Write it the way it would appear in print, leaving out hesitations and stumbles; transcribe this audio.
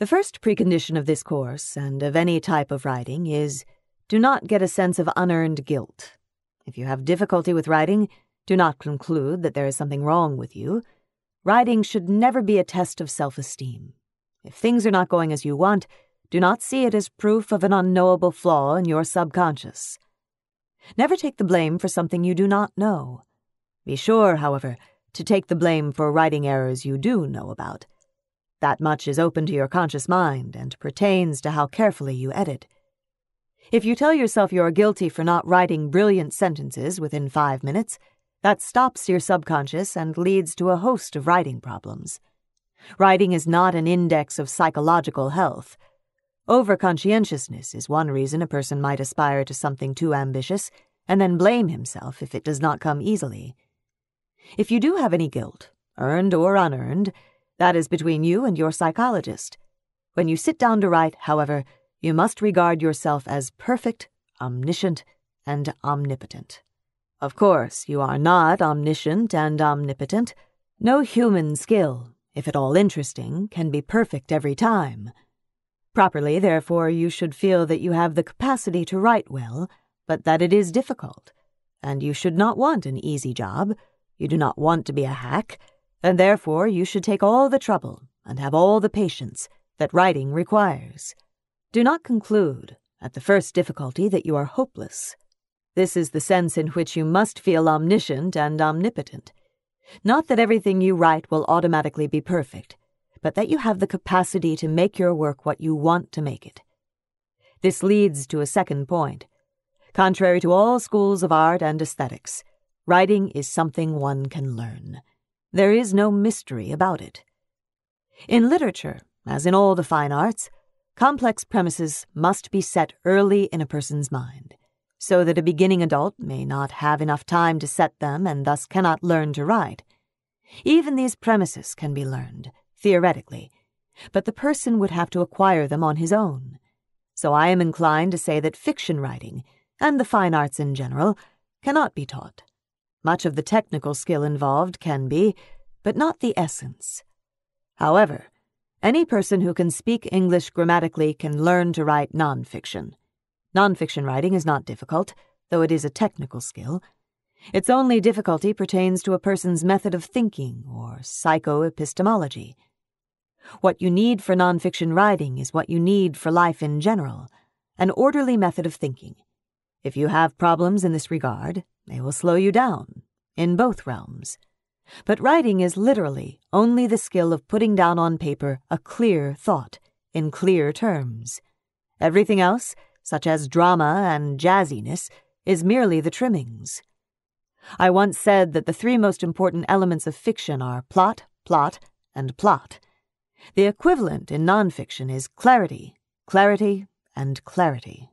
The first precondition of this course, and of any type of writing, is do not get a sense of unearned guilt. If you have difficulty with writing, do not conclude that there is something wrong with you. Writing should never be a test of self-esteem. If things are not going as you want, do not see it as proof of an unknowable flaw in your subconscious. Never take the blame for something you do not know. Be sure, however, to take the blame for writing errors you do know about. That much is open to your conscious mind and pertains to how carefully you edit. If you tell yourself you are guilty for not writing brilliant sentences within 5 minutes, that stops your subconscious and leads to a host of writing problems. Writing is not an index of psychological health. Overconscientiousness is one reason a person might aspire to something too ambitious and then blame himself if it does not come easily. If you do have any guilt, earned or unearned, that is between you and your psychologist. When you sit down to write, however, you must regard yourself as perfect, omniscient, and omnipotent. Of course, you are not omniscient and omnipotent. No human skill, if at all interesting, can be perfect every time. Properly, therefore, you should feel that you have the capacity to write well, but that it is difficult, and you should not want an easy job. You do not want to be a hack, and therefore you should take all the trouble and have all the patience that writing requires. Do not conclude, at the first difficulty, that you are hopeless. This is the sense in which you must feel omniscient and omnipotent. Not that everything you write will automatically be perfect, but that you have the capacity to make your work what you want to make it. This leads to a second point. Contrary to all schools of art and aesthetics, writing is something one can learn. There is no mystery about it. In literature, as in all the fine arts, complex premises must be set early in a person's mind, so that a beginning adult may not have enough time to set them and thus cannot learn to write. Even these premises can be learned, theoretically, but the person would have to acquire them on his own. So I am inclined to say that fiction writing, and the fine arts in general, cannot be taught. Much of the technical skill involved can be, but not the essence. However, any person who can speak English grammatically can learn to write nonfiction. Nonfiction writing is not difficult, though it is a technical skill. Its only difficulty pertains to a person's method of thinking or psychoepistemology. What you need for nonfiction writing is what you need for life in general, an orderly method of thinking. If you have problems in this regard, they will slow you down, in both realms. But writing is literally only the skill of putting down on paper a clear thought, in clear terms. Everything else, such as drama and jazziness, is merely the trimmings. I once said that the 3 most important elements of fiction are plot, plot, and plot. The equivalent in nonfiction is clarity, clarity, and clarity.